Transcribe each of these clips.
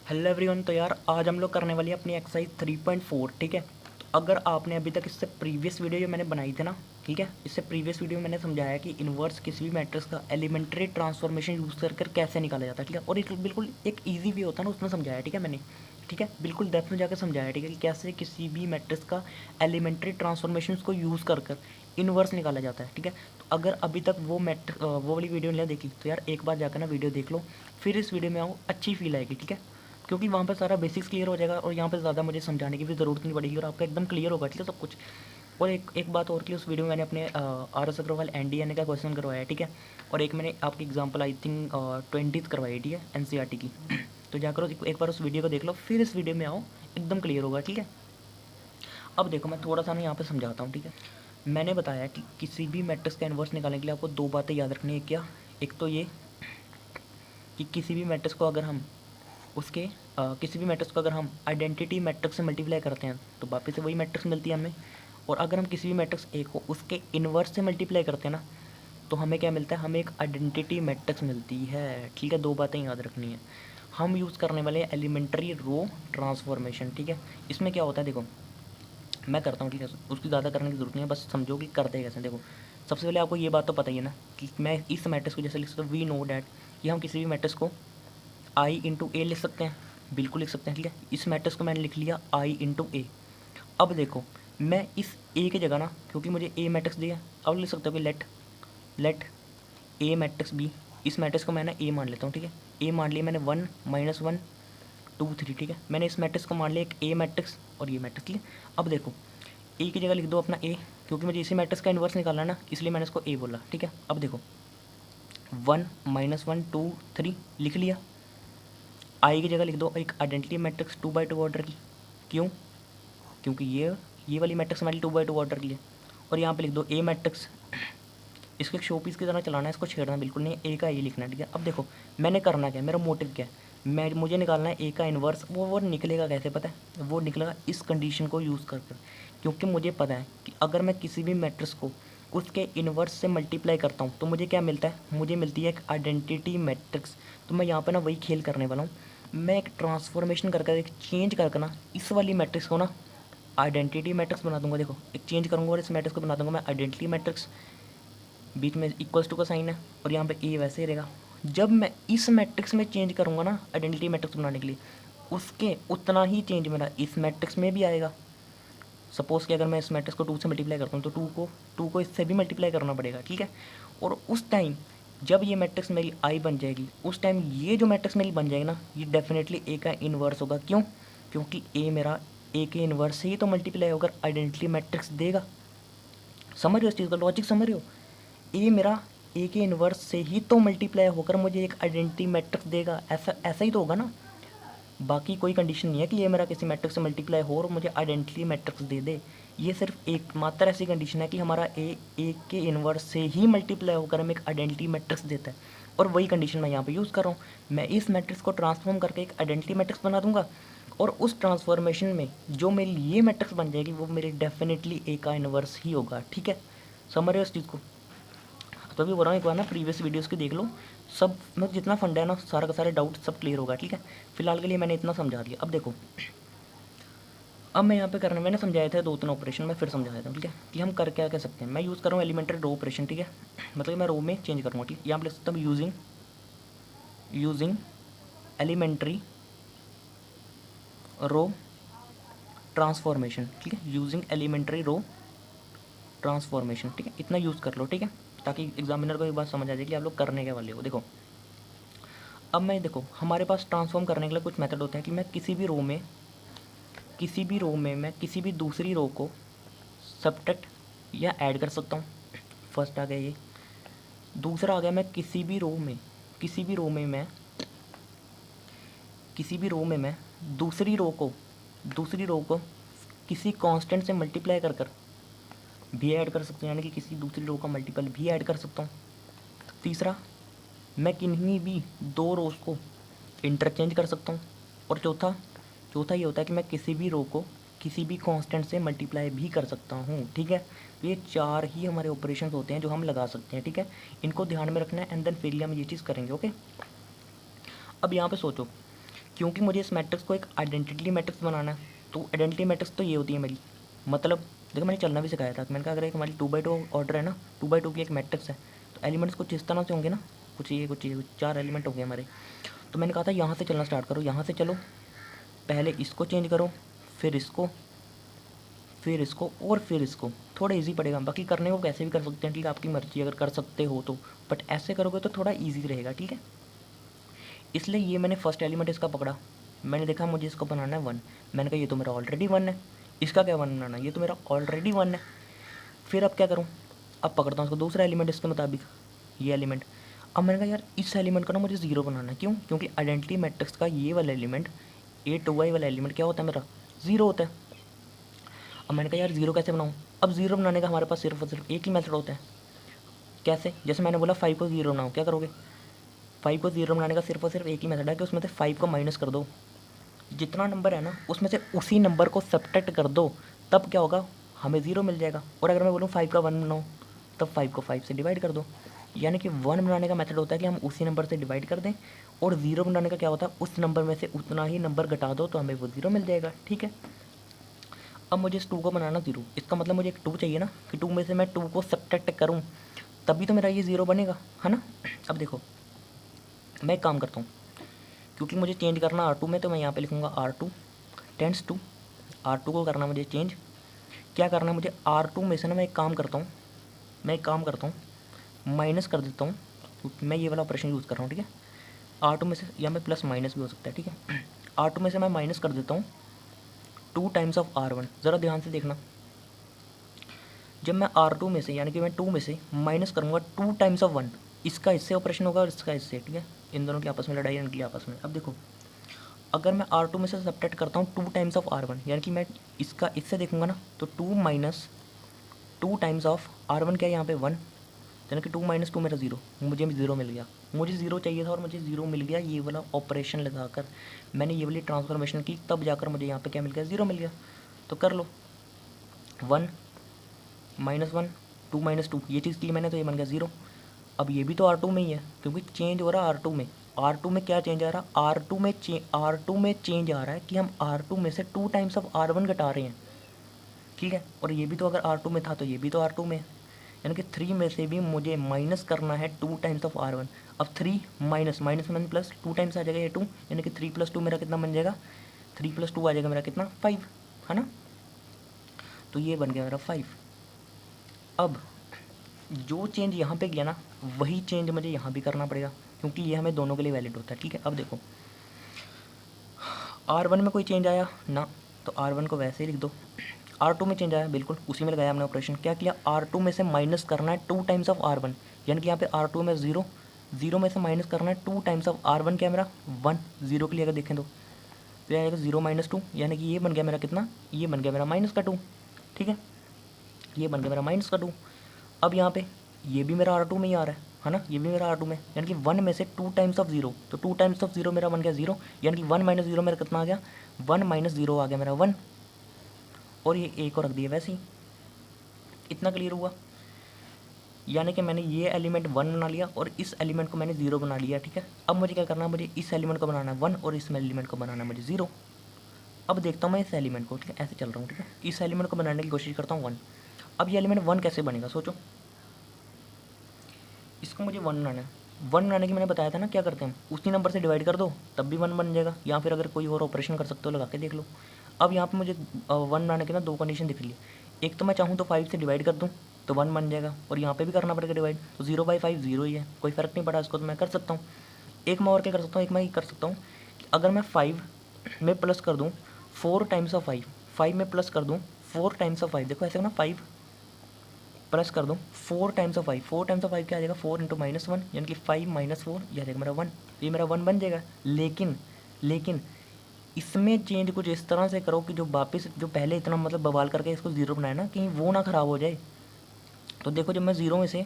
Hello everyone. तो यार आज हम लोग करने वाली है अपनी एक्सरसाइज 3.4। ठीक है, तो अगर आपने अभी तक इससे प्रीवियस वीडियो जो मैंने बनाई थी ना, ठीक है, इससे प्रीवियस वीडियो में मैंने समझाया कि इन्वर्स किसी भी मैट्रिक्स का एलिमेंट्री ट्रांसफॉर्मेशन यूज़ कर कर कैसे निकाला जाता है। ठीक है, और एक बिल्कुल एक ईजी वे होता है ना, उसमें समझाया। ठीक है मैंने, ठीक है, बिल्कुल डेप्थ में जाकर समझाया। ठीक है, कि कैसे किसी भी मैट्रिक्स का एलिमेंट्री ट्रांसफॉर्मेशन को यूज़ कर कर इन्वर्स निकाला जाता है। ठीक है, तो अगर अभी तक वो वाली वीडियो नहीं देखी तो यार एक बार जाकर ना वीडियो देख लो, फिर इस वीडियो में आओ, अच्छी फील आएगी। ठीक है, क्योंकि वहाँ पर सारा बेसिक्स क्लियर हो जाएगा और यहाँ पर ज़्यादा मुझे समझाने की भी ज़रूरत नहीं पड़ेगी और आपका एकदम क्लियर होगा। ठीक है, सब कुछ। और एक बात और की, उस वीडियो में मैंने अपने आर एस अग्रवाल NDN का क्वेश्चन करवाया है। ठीक है, और एक मैंने आपकी एग्जांपल आई थिंक 20th करवाई। ठीक है, NCERT की। तो जाकर एक बार उस वीडियो को देख लो, फिर इस वीडियो में आओ, एकदम क्लियर होगा। ठीक है, अब देखो मैं थोड़ा सा ना यहाँ पर समझाता हूँ। ठीक है, मैंने बताया कि किसी भी मैट्रिक्स का इन्वर्स निकालने के लिए आपको दो बातें याद रखनी है। क्या? एक तो ये कि किसी भी मैट्रिक्स को अगर हम किसी भी मैट्रिक्स को अगर हम आइडेंटिटी मैट्रिक्स से मल्टीप्लाई करते हैं तो वापस से वही मैट्रिक्स मिलती है हमें। और अगर हम किसी भी मैट्रिक्स ए को उसके इन्वर्स से मल्टीप्लाई करते हैं ना, तो हमें क्या मिलता है? हमें एक आइडेंटिटी मैट्रिक्स मिलती है। ठीक है, दो बातें याद रखनी है। हम यूज़ करने वाले हैं एलिमेंट्री रो ट्रांसफॉर्मेशन। ठीक है, इसमें क्या होता है देखो, मैं करता हूँ। ठीक है, उसकी ज़्यादा करने की ज़रूरत नहीं है, बस समझो कि करते हैं कैसे। देखो, सबसे पहले आपको ये बात तो पता ही है ना कि मैं इस मैट्रिक्स को जैसे लिख सकता हूँ, वी नो डैट कि हम किसी भी मैट्रिक्स को I × A लिख सकते हैं, बिल्कुल लिख सकते हैं। ठीक है, इस मैट्रिक्स को मैंने लिख लिया I × A। अब देखो, मैं इस A की जगह ना, क्योंकि मुझे A मैट्रिक्स दिया, अब लिख सकते हो कि लेट A मैट्रिक्स बी। इस मैट्रिक्स को मैं ना A मान लेता हूँ। ठीक है, A मान लिया मैंने 1 -1 2 3। ठीक है, मैंने इस मैट्रिक्स को मान लिया एक A मैट्रिक्स और ये मैट्रिक्स। ठीक है, अब देखो A की जगह लिख दो अपना A, क्योंकि मुझे इसी मैट्रिक्स का इन्वर्स निकालना है ना, इसलिए मैंने इसको A बोला। ठीक है, अब देखो 1 -1 2 3 लिख लिया। आई की जगह लिख दो एक आइडेंटिटी मैट्रिक्स 2×2 ऑर्डर की। क्यों? क्योंकि ये वाली मैट्रिक्स हमारी 2×2 ऑर्डर की है। और यहाँ पे लिख दो ए मैट्रिक्स। इसको एक शो पीस की तरह चलाना है, इसको छेड़ना बिल्कुल नहीं, ए का ए लिखना है। ठीक है, अब देखो मैंने करना क्या है, मेरा मोटिव क्या है, मुझे निकालना है ए का इन्वर्स। वो निकलेगा कैसे पता है? वो निकलेगा इस कंडीशन को यूज़ कर कर, क्योंकि मुझे पता है कि अगर मैं किसी भी मैट्रिक्स को उसके इन्वर्स से मल्टीप्लाई करता हूँ तो मुझे क्या मिलता है? मुझे मिलती है एक आइडेंटिटी मैट्रिक्स। तो मैं यहाँ पर ना वही खेल करने वाला हूँ। मैं एक ट्रांसफॉर्मेशन कर कर, एक चेंज करके ना, इस वाली मैट्रिक्स को ना आइडेंटिटी मैट्रिक्स बना दूंगा। देखो, एक चेंज करूँगा और इस मैट्रिक्स को बना दूंगा मैं आइडेंटिटी मैट्रिक्स। बीच में इक्वल्स टू का साइन है और यहाँ पे ए वैसे ही रहेगा। जब मैं इस मैट्रिक्स में चेंज करूँगा ना आइडेंटिटी मैट्रिक्स बनाने के लिए, उसके उतना ही चेंज मेरा इस मैट्रिक्स में भी आएगा। सपोज़ कि अगर मैं इस मैट्रिक्स को 2 से मल्टीप्लाई करता हूँ तो 2 को इससे भी मल्टीप्लाई करना पड़ेगा। ठीक है, और उस टाइम जब ये मैट्रिक्स मेरी आई बन जाएगी, उस टाइम ये जो मैट्रिक्स मेरी बन जाएगी ना, ये डेफिनेटली ए का इन्वर्स होगा। क्यों? क्योंकि ए मेरा ए के इन्वर्स से ही तो मल्टीप्लाई होकर आइडेंटिटी मैट्रिक्स देगा। समझ रहे हो इस चीज़ का लॉजिक? समझ रहे हो? ए मेरा ए के इन्वर्स से ही तो मल्टीप्लाई होकर मुझे एक आइडेंटिटी मैट्रिक्स देगा। ऐसा ऐसा ही तो होगा ना। बाकी कोई कंडीशन नहीं है कि ये मेरा किसी मैट्रिक्स से मल्टीप्लाई हो और मुझे आइडेंटिटी मैट्रिक्स दे दे। ये सिर्फ एक मात्र ऐसी कंडीशन है कि हमारा ए के इन्वर्स से ही मल्टीप्लाई होकर हमें एक आइडेंटिटी मैट्रिक्स देता है, और वही कंडीशन मैं यहाँ पे यूज़ कर रहा हूँ। मैं इस मैट्रिक्स को ट्रांसफॉर्म करके एक आइडेंटिटी मैट्रिक्स बना दूंगा, और उस ट्रांसफॉर्मेशन में जो मेरी ये मैट्रिक्स बन जाएगी वो मेरी डेफिनेटली ए का इन्वर्स ही होगा। ठीक है, समझ रहे हो इस चीज़ को? तो अभी बोल रहा हूँ, एक बार ना प्रीवियस वीडियोस की देख लो, सब मतलब जितना फंडा है ना, सारा का सारे डाउट सब क्लियर होगा। ठीक है, फिलहाल के लिए मैंने इतना समझा दिया। अब देखो, अब मैं यहाँ पे करना, मैंने समझाया था 2-3 ऑपरेशन, मैं फिर समझा देता हूँ। ठीक है, कि हम कर क्या कह सकते हैं। मैं यूज़ कर रहा हूँ एलिमेंट्री रो ऑपरेशन। ठीक है, मतलब मैं रो में चेंज करूँगा। ठीक है, यहाँ पर लिख सकता हूँ यूजिंग एलिमेंट्री रो ट्रांसफॉर्मेशन। ठीक है, यूजिंग एलिमेंट्री रो ट्रांसफॉर्मेशन। ठीक है, इतना यूज़ कर लो। ठीक है, ताकि एग्जामिनर को एक बात समझ आ जाए कि आप लोग करने के वाले हो। देखो, अब मैं देखो, हमारे पास ट्रांसफॉर्म करने के लिए कुछ मेथड होते हैं कि मैं किसी भी रो में मैं किसी भी दूसरी रो को सब्ट्रैक्ट या ऐड कर सकता हूँ। फर्स्ट आ गया ये। दूसरा आ गया, मैं किसी भी रो में मैं दूसरी रो को किसी कांस्टेंट से मल्टीप्लाई कर कर भी ऐड कर सकता हूँ, यानी कि किसी दूसरी रो का मल्टीपल भी ऐड कर सकता हूँ। तीसरा, मैं किन्हीं भी दो रोज़ को इंटरचेंज कर सकता हूँ। और चौथा ये होता है कि मैं किसी भी रो को किसी भी कांस्टेंट से मल्टीप्लाई भी कर सकता हूँ। ठीक है, तो ये 4 ही हमारे ऑपरेशंस होते हैं जो हम लगा सकते हैं। ठीक है, इनको ध्यान में रखना है, एंड देन फिर हम ये चीज़ करेंगे। ओके, अब यहाँ पे सोचो क्योंकि मुझे इस मैट्रिक्स को एक आइडेंटिटी मैट्रिक्स बनाना है, तो आइडेंटिटी मैट्रिक्स तो ये होती है मेरी, मतलब देखो मैंने चलना भी सिखाया था, मैंने कहा अगर एक हमारी 2x2 ऑर्डर है ना, 2x2 की एक मैट्रिक्स है, तो एलिमेंट्स कुछ इस तरह से होंगे ना, कुछ ये कुछ 4 एलिमेंट होंगे हमारे। तो मैंने कहा था यहाँ से चलना स्टार्ट करो, यहाँ से चलो, पहले इसको चेंज करो, फिर इसको, फिर इसको और फिर इसको। थोड़ा इजी पड़ेगा, बाकी करने को कैसे भी कर सकते हैं, ठीक है, आपकी मर्जी अगर कर सकते हो तो, बट ऐसे करोगे तो थोड़ा ईजी रहेगा, ठीक है। इसलिए ये मैंने फर्स्ट एलिमेंट इसका पकड़ा, मैंने देखा मुझे इसको बनाना है 1, मैंने कहा ये तो मेरा ऑलरेडी 1 है, इसका क्या 1 बनाना है, ये तो मेरा ऑलरेडी 1 है। फिर अब क्या करूँ, अब पकड़ता हूँ उसको दूसरा एलिमेंट इसके मुताबिक, ये एलिमेंट। अब मैंने कहा यार इस एलिमेंट का ना मुझे 0 बनाना है, क्यों, क्योंकि आइडेंटिटी मैट्रिक्स का ये वाला एलिमेंट, A2i वाला एलिमेंट क्या होता है मेरा, 0 होता है। अब मैंने कहा यार 0 कैसे बनाऊँ, अब 0 बनाने का हमारे पास सिर्फ और सिर्फ एक ही मेथड होता है। कैसे, जैसे मैंने बोला 5 को 0 बनाओ, क्या करोगे, 5 को 0 बनाने का सिर्फ और सिर्फ एक ही मेथड है कि उसमें से 5 को माइनस कर दो, जितना नंबर है ना उसमें से उसी नंबर को सब्ट्रैक्ट कर दो, तब क्या होगा, हमें 0 मिल जाएगा। और अगर मैं बोलूँ 5 का 1 बनाओ, तब 5 को 5 से डिवाइड कर दो। यानी कि 1 बनाने का मेथड होता है कि हम उसी नंबर से डिवाइड कर दें, और 0 बनाने का क्या होता है, उस नंबर में से उतना ही नंबर घटा दो तो हमें वो 0 मिल जाएगा, ठीक है। अब मुझे इस 2 को बनाना 0, इसका मतलब मुझे एक 2 चाहिए ना, कि 2 में से मैं 2 को सब्ट्रैक्ट करूँ तभी तो मेरा ये 0 बनेगा, है ना। अब देखो मैं एक काम करता हूँ, क्योंकि मुझे चेंज करना R2 में, तो मैं यहाँ पे लिखूँगा R2 टेंस टू, R2 को करना मुझे चेंज, क्या करना है मुझे, R2 में से ना मैं एक काम करता हूँ, माइनस कर देता हूँ, मैं ये वाला ऑपरेशन यूज़ कर रहा हूँ, ठीक है। R2 में से, या मैं प्लस माइनस भी हो सकता है, ठीक है। R2 में से मैं माइनस कर देता हूँ 2 टाइम्स ऑफ R1। ज़रा ध्यान से देखना, जब मैं R2 में से, यानी कि मैं 2 में से माइनस करूँगा 2 टाइम्स ऑफ 1, इसका इससे ऑपरेशन होगा और इसका इससे, ठीक है, इन दोनों की आपस में लड़ाई इनकी आपस में। अब देखो अगर मैं R2 में से सब्ट्रैक्ट करता हूँ 2 टाइम्स ऑफ R1, यानी कि मैं इसका इससे देखूँगा ना, तो 2 माइनस 2 टाइम्स ऑफ R1 क्या है यहाँ पे 1, यानी कि 2 माइनस 2 मेरा 0, मुझे 0 मिल गया, मुझे 0 चाहिए था और मुझे 0 मिल गया। ये वाला ऑपरेशन लगाकर मैंने ये वाली ट्रांसफॉर्मेशन की, तब जाकर मुझे यहाँ पे क्या मिल गया, 0 मिल गया। तो कर लो 1 माइनस 1 2 माइनस 2, ये चीज़ की मैंने, तो ये बन गया 0। अब ये भी तो R2 में ही है, क्योंकि चेंज हो रहा है R2 में। R2 में क्या चेंज आ रहा है, R2 में चेंज आ रहा है कि हम R2 में से 2 टाइम्स ऑफ R1 घटा रहे हैं, ठीक है। और ये भी तो अगर R2 में था तो ये भी तो R2 में है, यानी कि 3 में से भी मुझे माइनस करना है 2 टाइम्स ऑफ R1। अब 3 माइनस माइनस में प्लस 2 टाइम्स आ जाएगा ये 2, यानी कि 3 + 2 मेरा कितना बन जाएगा, 3 + 2 आ जाएगा मेरा कितना, 5, है ना। तो ये बन गया मेरा 5। अब जो चेंज यहाँ पे किया ना, वही चेंज मुझे यहाँ भी करना पड़ेगा, क्योंकि ये हमें दोनों के लिए वैलिड होता है, ठीक है। अब देखो R1 में कोई चेंज आया ना, तो R1 को वैसे ही लिख दो। R2 में चेंज आया, बिल्कुल उसी में लगाया हमने ऑपरेशन। क्या किया, R2 में से माइनस करना है 2 टाइम्स ऑफ R1, यानी कि यहाँ पे R2 में 0, 0 में से माइनस करना है 2 टाइम्स ऑफ R1, क्या मेरा 1, 0 के लिए अगर देखें तो यह आएगा 0 - 2, यानी कि ये बन गया मेरा कितना, ये बन गया मेरा -2, ठीक है, ये बन गया मेरा -2। अब यहाँ पे ये भी मेरा R2 में ही आ रहा है ना, ये भी मेरा R2 में, यानी कि 1 में से 2 टाइम्स ऑफ 0, तो 2 टाइम्स ऑफ 0 मेरा बन गया 0, यानी कि 1 - 0 मेरा कितना आ गया, 1 - 0 आ गया मेरा 1, और ये एक और रख दिया वैसे ही। इतना क्लियर हुआ, यानी कि मैंने ये एलिमेंट 1 बना लिया और इस एलिमेंट को मैंने 0 बना लिया, ठीक है। अब मुझे क्या करना है, मुझे इस एलिमेंट को बनाना है 1 और इस एलिमेंट को बनाना है मुझे 0। अब देखता हूँ मैं इस एलिमेंट को, ठीक है, ऐसे चल रहा हूँ, ठीक है, इस एलिमेंट को बनाने की कोशिश करता हूँ 1। अब ये एलिमेंट 1 कैसे बनेगा, सोचो, इसको मुझे 1 बनाना है। 1 बनाने की मैंने बताया था ना क्या करते हैं हम, उसी नंबर से डिवाइड कर दो तब भी 1 बन जाएगा, या फिर अगर कोई और ऑपरेशन कर सकते हो लगा के देख लो। अब यहाँ पे मुझे 1 बनाने के ना 2 कंडीशन दिख रही है, एक तो मैं चाहूँ तो 5 से डिवाइड कर दूँ तो 1 बन जाएगा, और यहाँ पे भी करना पड़ेगा डिवाइड, तो 0/5 0 ही है, कोई फ़र्क नहीं पड़ा, इसको तो मैं कर सकता हूँ। एक मैं और क्या कर सकता हूँ, एक मैं ये कर सकता हूँ, अगर मैं 5 में प्लस कर दूँ 4 टाइम्स ऑफ 5, 5 में प्लस कर दूँ 4 टाइम्स ऑफ 5, देखो ऐसे ना 5 प्लस कर दूँ 4 टाइम्स ऑफ 5, 4 टाइम्स ऑफ 5 क्या आ जाएगा, 4 × -1, यानी कि 5 - 4, यह आ जाएगा मेरा 1, ये मेरा 1 बन जाएगा। लेकिन इसमें चेंज कुछ इस तरह से करो कि जो वापस जो पहले इतना मतलब बवाल करके इसको 0 बनाया ना, कहीं वो ना ख़राब हो जाए। तो देखो जब मैं 0 में से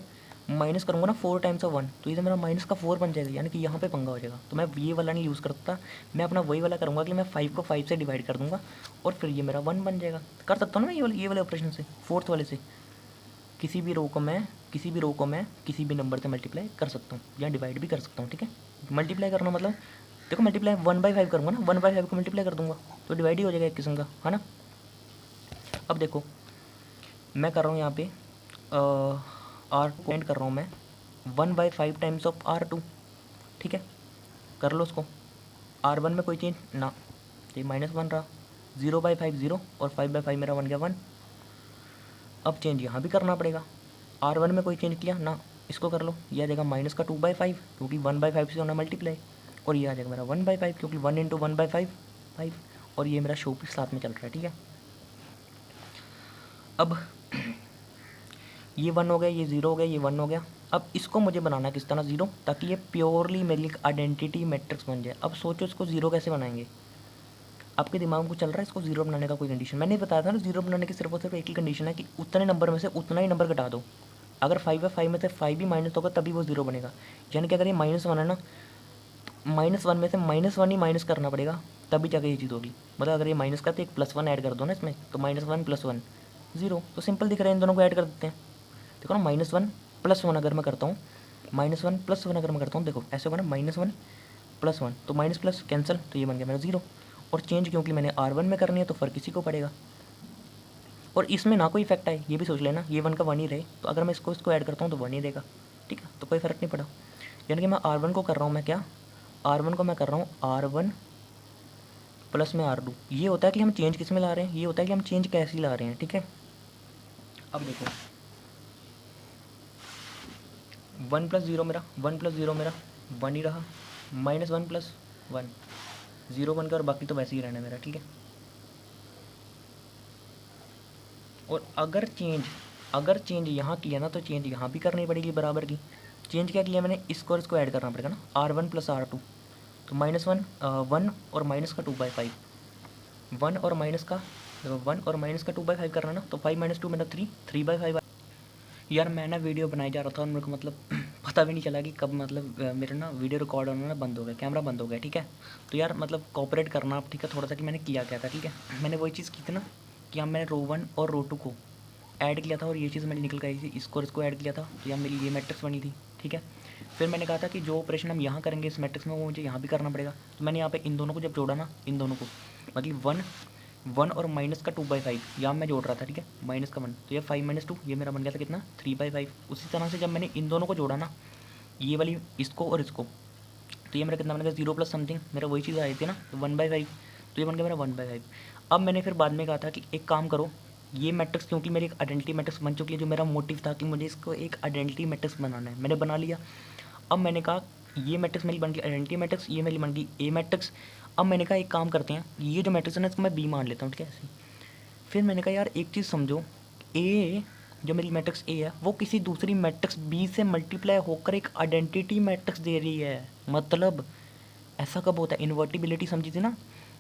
माइनस करूँगा ना 4 टाइम्स ऑफ 1, तो ये तो मेरा माइनस का 4 बन जाएगा, यानी कि यहाँ पे पंगा हो जाएगा। तो मैं ये वाला नहीं यूज़ करता, मैं अपना वही वाला करूँगा कि मैं 5 को 5 से डिवाइड कर दूँगा और फिर ये मेरा 1 बन जाएगा। कर सकता हूँ ना ये वाले ऑपरेशन से, फोर्थ वाले से, किसी भी रो को मैं किसी भी नंबर से मल्टीप्लाई कर सकता हूँ या डिवाइड भी कर सकता हूँ, ठीक है। मल्टीप्लाई करना मतलब देखो मल्टीप्लाई 1/5 करूँगा ना, 1/5 को मल्टीप्लाई कर दूंगा तो डिवाइड ही हो जाएगा एक किस्म का, है ना। अब देखो मैं कर रहा हूँ यहाँ पे R2 को एंड कर रहा हूँ मैं 1/5 टाइम्स ऑफ R2, ठीक है। कर लो उसको, R1 में कोई चेंज ना, तो ये -1 रहा, 0/5 0 और 5/5 मेरा बन गया 1। अब चेंज यहाँ भी करना पड़ेगा, R1 में कोई चेंज किया ना, इसको कर लो, ये आ जाएगा माइनस का 2/5 क्योंकि 1/5 से होना मल्टीप्लाई, और ये आ जाएगा मेरा 1/5 क्योंकि 1 × 1/5 5, और ये मेरा शो पीस साथ में चल रहा है, ठीक है। अब ये 1 हो गया, ये 0 हो गया, ये 1 हो गया। अब इसको मुझे बनाना है किस तरह 0, ताकि ये प्योरली मेरी एक आइडेंटिटी मैट्रिक्स बन जाए। अब सोचो इसको 0 कैसे बनाएंगे, आपके दिमाग में कुछ चल रहा है इसको 0 बनाने का कोई कंडीशन? मैंने बताया था ना 0 बनाने की सिर्फ और सिर्फ एक ही कंडीशन है कि उतने नंबर में से उतना ही नंबर घटा दो। अगर 5 है, 5 में से 5 भी माइनस होगा तभी वो 0 बनेगा। यानी कि अगर ये -1 है ना, -1 में से -1 ही माइनस करना पड़ेगा तभी जाकर ये चीज़ होगी। मतलब अगर ये माइनस का तो एक +1 ऐड कर दो ना इसमें, तो -1 + 1 0। तो सिंपल दिख रहा है, इन दोनों को ऐड कर देते हैं। देखो ना, -1 + 1 अगर मैं करता हूँ, -1 + 1 अगर मैं करता हूँ, देखो ऐसे होगा ना, -1 + 1 तो माइनस प्लस कैंसिल, तो ये बन गया मेरा 0। और चेंज क्योंकि मैंने R1 में करनी है तो फ़र्क इसी को पड़ेगा, और इसमें ना कोई इफेक्ट आए, ये भी सोच लेना, ये 1 का 1 ही रहे। तो अगर मैं इसको ऐड करता हूँ तो 1 ही देगा, ठीक है, तो कोई फ़र्क नहीं पड़ा। यानी कि मैं R1 को कर रहा हूँ, मैं क्या R1 को मैं कर रहा हूँ R1 प्लस में R2। ये होता है कि हम चेंज किस में ला रहे हैं, ये होता है कि हम चेंज कैसे ला रहे हैं, ठीक है। अब देखो 1 + 0 मेरा 1 + 0 मेरा 1 ही रहा, -1 + 1 0 बनकर, और बाकी तो वैसे ही रहना मेरा, ठीक है। और अगर चेंज यहाँ किया ना, तो चेंज यहाँ भी करनी पड़ेगी बराबर की। चेंज क्या किया मैंने, इसको और इसको ऐड करना पड़ेगा ना, R1 + R2, तो -1 1 और माइनस का 2/5, 1 और माइनस का, देखो 1 और माइनस का 2/5 करना ना, तो 5 - 2 मेरा 3, 3/5। यार मैं ना वीडियो बनाई जा रहा था और मेरे को मतलब पता भी नहीं चला कि कब मतलब मेरा ना वीडियो रिकॉर्ड होना ना बंद हो गया, कैमरा बंद हो गया, ठीक है। तो यार मतलब कोऑपरेट करना आप, ठीक है, थोड़ा सा कि मैंने किया क्या था, ठीक है। मैंने वही चीज़ की थी ना कि यहाँ मैंने रो 1 और रो 2 को ऐड किया था, और ये चीज़ मैंने निकल गई थी, इसको और इसको ऐड किया था, तो यहाँ मेरी ये मैट्रिक्स बनी थी, ठीक है। फिर मैंने कहा था कि जो ऑपरेशन हम यहाँ करेंगे इस मैट्रिक्स में वो मुझे यहाँ भी करना पड़ेगा। तो मैंने यहाँ पे इन दोनों को जब जोड़ा ना, इन दोनों को मतलब 1 और माइनस का 2/5 यहाँ मैं जोड़ रहा था, ठीक है, माइनस का 1, तो ये 5 - 2 ये मेरा बन गया था कितना, 3/5। उसी तरह से जब मैंने इन दोनों को जोड़ा ना, ये वाली इसको और इसको, तो ये मेरा कितना बन गया, 0 + समथिंग, मेरा वही चीज़ आई थी ना, तो 1/5, तो ये बन गया मेरा 1/5। अब मैंने फिर बाद में कहा था कि एक काम करो, ये मैट्रिक्स क्योंकि मेरी एक आइडेंटिटी मैट्रिक्स बन चुकी है, जो मेरा मोटिव था कि मुझे इसको एक आइडेंटिटी मैट्रिक्स बनाना है, मैंने बना लिया। अब मैंने कहा ये मैट्रिक्स मेरी बन गई आइडेंटिटी मैट्रिक्स, ये मेरी बन गई ए मैट्रिक्स। अब मैंने कहा एक काम करते हैं, ये जो मैट्रिक्स है ना इसको मैं बी मान लेता हूँ, ठीक है, ऐसे। फिर मैंने कहा यार एक चीज़ समझो, ए जो मेरी मैट्रिक्स ए है वो किसी दूसरी मैट्रिक्स बी से मल्टीप्लाई होकर एक आइडेंटिटी मैट्रिक्स दे रही है। मतलब ऐसा कब होता है, इन्वर्टिबिलिटी समझी थी ना,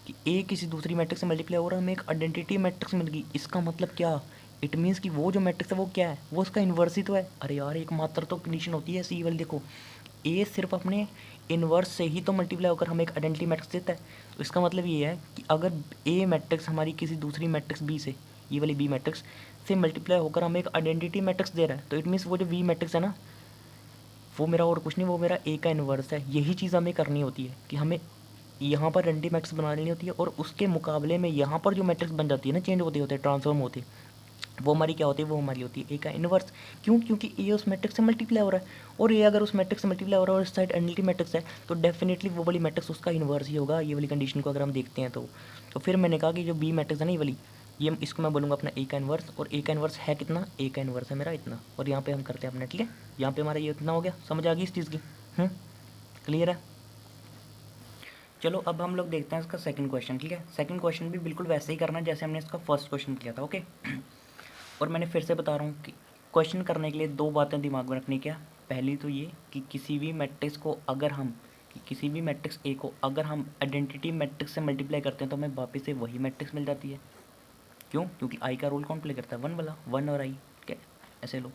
कि ए किसी दूसरी मैट्रिक्स से मल्टीप्लाई हो रहा है, हमें एक आइडेंटिटी मैट्रिक्स मिल गई। इसका मतलब क्या, इट मीन्स कि वो जो मैट्रिक्स है वो क्या है, वो उसका इन्वर्स ही तो है। अरे यार एक मात्र तो कंडीशन होती है सी वाली, देखो ए सिर्फ अपने इन्वर्स से ही तो मल्टीप्लाई होकर हमें एक आइडेंटिटी मैट्रिक्स देता है। तो इसका मतलब ये है कि अगर ए मैट्रिक्स हमारी किसी दूसरी मैट्रिक्स बी से, ये वाली बी मैट्रिक्स से मल्टीप्लाई होकर हमें एक आइडेंटिटी मैट्रिक्स दे रहा है, तो इट मीन्स वो जो बी मैट्रिक्स है ना, वो मेरा और कुछ नहीं, वो मेरा ए का इन्वर्स है। यही चीज़ हमें करनी होती है कि हमें यहाँ पर आइडेंटिटी मैट्रिक्स बना लेनी होती है, और उसके मुकाबले में यहाँ पर जो मैट्रिक्स बन जाती है ना, चेंज होते होते ट्रांसफॉर्म होते, वो हमारी क्या होती है, वो हमारी होती है ए का इन्वर्स। क्यों, क्योंकि ए उस मैट्रिक्स से मल्टीप्लाई हो रहा है, और ए अगर उस मैट्रिक्स से मल्टीप्लाई हो रहा है और इस साइड आइडेंटिटी मैट्रिक्स है, तो डेफिनेटली वो वाली मैट्रिक्स उसका इन्वर्स ही होगा। ये वाली कंडीशन को अगर हम देखते हैं तो फिर मैंने कहा कि जो बी मैट्रिक्स है ना ये वाली, ये इसको मैं बोलूँगा अपना ए का इन्वर्स, और ए का इन्वर्स है कितना, ए का इन्वर्स है मेरा इतना, और यहाँ पे हम करते हैं अपना, ठीक है। यहाँ पे हमारा ये इतना हो गया, समझ आ गई इस चीज़ की, क्लियर है। चलो अब हम लोग देखते हैं इसका सेकंड क्वेश्चन, ठीक है। सेकंड क्वेश्चन भी बिल्कुल वैसे ही करना है जैसे हमने इसका फर्स्ट क्वेश्चन किया था, ओके। और मैंने फिर से बता रहा हूँ कि क्वेश्चन करने के लिए दो बातें दिमाग में रखनी, क्या, पहली तो ये कि किसी भी मैट्रिक्स को अगर हम किसी भी मैट्रिक्स ए को अगर हम आइडेंटिटी मैट्रिक्स से मल्टीप्लाई करते हैं तो हमें वापस से वही मैट्रिक्स मिल जाती है। क्यों, क्योंकि आई का रोल कौन प्ले करता है, 1 वाला, 1 और आई, ठीक है, ऐसे लो।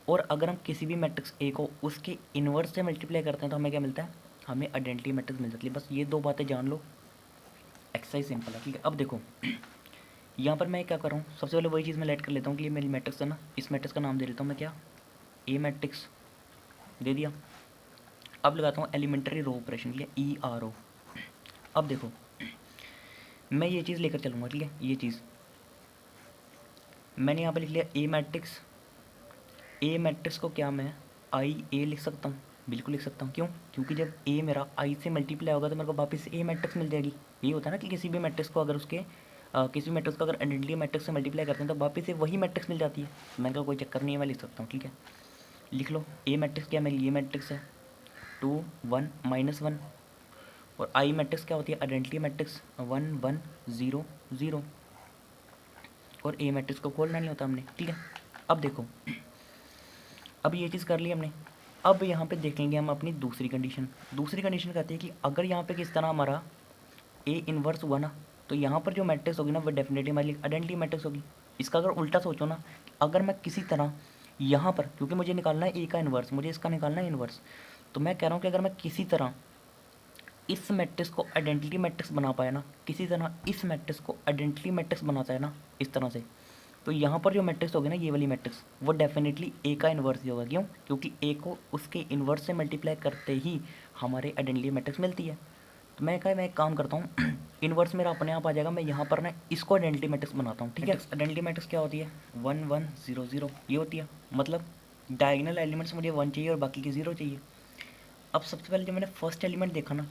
और अगर हम किसी भी मैट्रिक्स ए को उसके इन्वर्स से मल्टीप्लाई करते हैं तो हमें क्या मिलता है, हमें आइडेंटिटी मैट्रिक्स मिल जाती है। बस ये दो बातें जान लो, एक्सरसाइज सिंपल है, ठीक है। अब देखो यहाँ पर मैं क्या कर रहा हूँ, सबसे पहले वही चीज़ मैं लेट कर लेता हूँ कि ये मेरी मैट्रिक्स है ना, इस मैट्रिक्स का नाम दे देता हूँ मैं क्या, ए मैट्रिक्स दे दिया। अब लगाता हूँ एलिमेंट्री रो ऑपरेशन के लिए ERO। अब देखो मैं ये चीज़ लेकर चलूँगा, ठीक है। ये चीज़ मैंने यहाँ पे लिख लिया ए मैट्रिक्स को क्या मैं IA लिख सकता हूँ, बिल्कुल लिख सकता हूँ। क्यों? क्योंकि जब A मेरा I से मल्टीप्लाई होगा तो मेरे को वापस A मैट्रिक्स मिल जाएगी। ये होता है ना कि किसी भी मैट्रिक्स को अगर उसके किसी भी मैट्रिक्स को अगर आइडेंटिटी मैट्रिक्स से मल्टीप्लाई करते हैं तो वापस से वही मैट्रिक्स मिल जाती है। मैंने कहा कोई चक्कर नहीं है, मैं लिख सकता हूँ, ठीक है। लिख लो A मैट्रिक्स क्या मेरी ये मैट्रिक्स है 2 1 -1, और I मैट्रिक्स क्या होती है आइडेंटिटी मैट्रिक्स 1 1 0 0, और A मैट्रिक्स को खोलना नहीं होता हमने, ठीक है। अब देखो अब ये चीज़ कर ली हमने। अब यहाँ पे देख लेंगे हम अपनी दूसरी कंडीशन। दूसरी कंडीशन कहती है कि अगर यहाँ पे किस तरह हमारा A इन्वर्स हुआ ना, तो यहाँ पर जो मैट्रिक्स होगी ना वो डेफिनेटली हमारी आइडेंटिटी मैट्रिक्स होगी। इसका अगर उल्टा सोचो ना, अगर मैं किसी तरह यहाँ पर, क्योंकि मुझे निकालना है A का इन्वर्स, मुझे इसका निकालना है इन्वर्स, तो मैं कह रहा हूँ कि अगर मैं किसी तरह इस मैट्रिक्स को आइडेंटिटी मैट्रिक्स बना पाया ना, किसी तरह इस मैट्रिक्स को आइडेंटिटी मैट्रिक्स बनाता है ना इस तरह से, तो यहाँ पर जो मैट्रिक्स होगी ना ये वाली मैट्रिक्स वो डेफिनेटली A का इन्वर्स ही होगा। क्यों? क्योंकि A को उसके इन्वर्स से मल्टीप्लाई करते ही हमारे आइडेंटिटी मैट्रिक्स मिलती है। तो मैं कहा मैं एक काम करता हूँ इन्वर्स मेरा अपने आप आ जाएगा, मैं यहाँ पर ना इसको आइडेंटिटी मैट्रिक्स बनाता हूँ, ठीक है। आइडेंटिटी मैट्रिक्स क्या होती है 1 1 0 0 ये होती है, मतलब डायगोनल एलिमेंट्स मुझे 1 चाहिए और बाकी की 0 चाहिए। अब सबसे पहले जब मैंने फर्स्ट एलिमेंट देखा ना,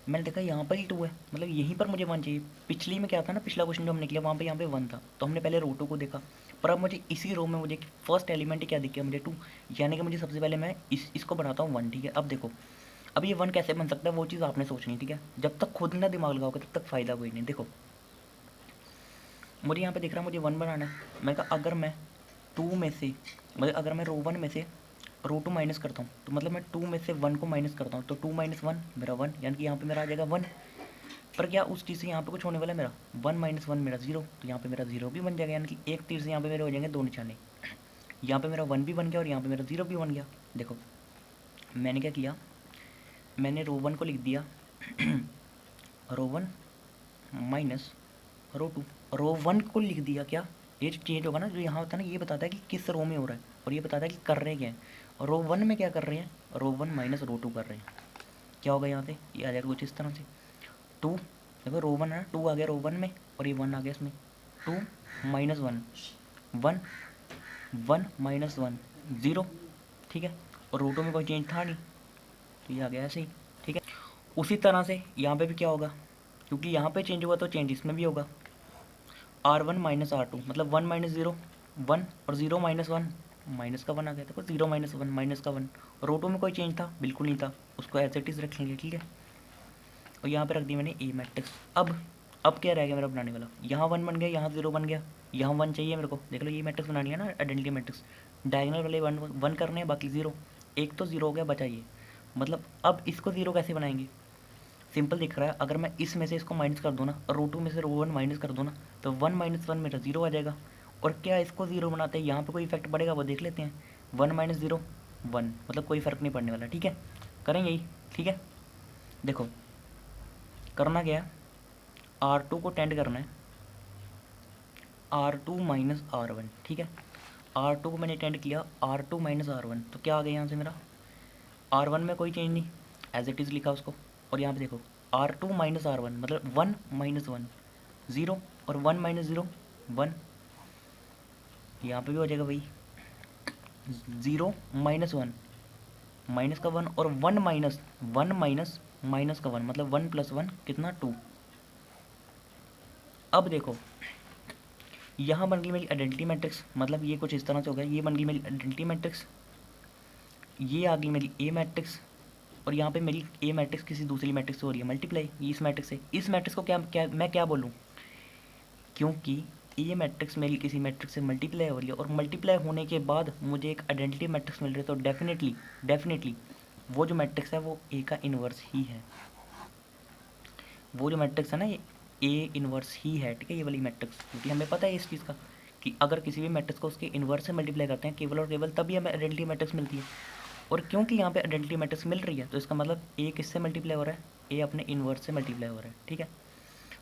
मैंने देखा यहाँ पर ही 2 है, मतलब यहीं पर मुझे 1 चाहिए। पिछली में क्या था ना, पिछला क्वेश्चन जो हमने किया वहाँ पे यहाँ पे 1 था, तो हमने पहले रो 2 को देखा, पर अब मुझे इसी रो में मुझे फर्स्ट एलिमेंट ही क्या दिख गया मुझे 2, यानी कि मुझे सबसे पहले मैं इसको बनाता हूँ 1, ठीक है। अब देखो अब ये 1 कैसे बन सकता है वो चीज़ आपने सोचनी, ठीक है। जब तक खुद ना दिमाग लगाओगे तब तक फ़ायदा कोई नहीं। देखो मुझे यहाँ पे दिख रहा है मुझे 1 बनाना है। मैं कहा अगर मैं 2 में से, मतलब अगर मैं रो 1 में से रो 2 माइनस करता हूँ, तो मतलब मैं 2 में से 1 को माइनस करता हूँ, तो 2 - 1 मेरा 1, यानी कि यहाँ पे मेरा आ जाएगा 1। पर क्या उस चीज़ से यहाँ पे कुछ होने वाला है मेरा 1 - 1 मेरा 0, तो यहाँ पे मेरा 0 भी बन जाएगा, यानी कि एक तीर से यहाँ पे मेरे हो जाएंगे 2 निशाने। यहाँ पे मेरा 1 भी बन गया और यहाँ पे मेरा 0 भी बन गया। देखो मैंने क्या किया, मैंने रो 1 को लिख दिया रो 1 माइनस रो 2, रो 1 को लिख दिया। क्या ये चेंज होगा ना, जो यहाँ होता है ना ये बताता है कि किस रो में हो रहा है और ये बताता है कि कर रहे क्या है। रो 1 में क्या कर रहे हैं, रो 1 माइनस रो 2 कर रहे हैं। क्या होगा यहाँ से, ये आ जाएगा कुछ इस तरह से 2, देखो रो 1 है ना, 2 आ गया रो 1 में और ये 1 आ गया इसमें, 2 - 1 1 1 - 1 0, ठीक है। और रो 2 में कोई चेंज था नहीं, तो ये आ गया ऐसे ही, ठीक है। उसी तरह से यहाँ पे भी क्या होगा, क्योंकि यहाँ पे चेंज हुआ तो चेंज इसमें भी होगा। R1 - R2 मतलब 1 - 0 1 और 0 - 1 माइनस का 1 आ गया, देखो 0 - 1 माइनस का 1। रो 2 में कोई चेंज था बिल्कुल नहीं था, उसको एज इट इज़ रख लेंगे, ठीक है। और यहाँ पे रख दी मैंने A मैट्रिक्स। अब क्या रह गया मेरा बनाने वाला, यहाँ 1 बन गया, यहाँ 0 बन गया, यहाँ 1 चाहिए मेरे को। देख लो ये मैट्रिक्स बनानी है ना आइडेंटिटी मैट्रिक्स, डायगोनल वाले 1 करने हैं, बाकी 0, एक तो 0 हो गया बचा ये। मतलब अब इसको 0 कैसे बनाएंगे, सिंपल दिख रहा है। अगर मैं इसमें से इसको माइनस कर दूँ ना, रो 2 में से रो 1 माइनस कर दूँ ना, तो 1 - 1 मेरा 0 आ जाएगा। और क्या इसको 0 बनाते हैं, यहाँ पे कोई इफेक्ट पड़ेगा वो देख लेते हैं। 1 - 0 1, मतलब कोई फ़र्क नहीं पड़ने वाला, ठीक है। करेंगे यही, ठीक है। देखो करना क्या है, R2 को टेंड करना है R2 - R1, ठीक है। R2 को मैंने टेंड किया R2 - R1, तो क्या आ गया यहाँ से मेरा, R1 में कोई चेंज नहीं, एज इट इज़ लिखा उसको। और यहाँ पे देखो R2 - R1 मतलब 1 - 1 0 और 1 - 0 1, यहाँ पे भी हो जाएगा भाई 0 - 1 माइनस का 1 और 1 माइनस 1 माइनस माइनस का 1, मतलब 1 + 1 कितना 2। अब देखो यहाँ बन गई मेरी आइडेंटिटी मैट्रिक्स, मतलब ये कुछ इस तरह से हो गया, ये बन गई मेरी आइडेंटिटी मैट्रिक्स, ये आ गई मेरी A मैट्रिक्स, और यहाँ पे मेरी A मैट्रिक्स किसी दूसरी मैट्रिक्स से हो रही है मल्टीप्लाई, इस मैट्रिक्स से। इस मैट्रिक्स को मैं क्या बोलूँ, क्योंकि A मैट्रिक्स मेरी किसी मैट्रिक्स से मल्टीप्लाई हो रही है और मल्टीप्लाई होने के बाद मुझे एक आइडेंटिटी मैट्रिक्स मिल रही है, तो डेफिनेटली वो जो मैट्रिक्स है वो A का इन्वर्स ही है। वो जो मैट्रिक्स है ना ये A इन्वर्स ही है, ठीक है, ये वाली मैट्रिक्स। क्योंकि हमें पता है इस चीज़ का कि अगर किसी भी मैट्रिक्स को उसके इन्वर्स से मल्टीप्लाई करते हैं केवल और केवल तभी हमें आइडेंटिटी मैट्रिक्स मिलती है। और क्योंकि यहाँ पे आइडेंटिटी मैट्रिक्स मिल रही है तो इसका मतलब A किससे मल्टीप्लाई हो रहा है, A अपने इन्वर्स से मल्टीप्लाई हो रहा है, ठीक है।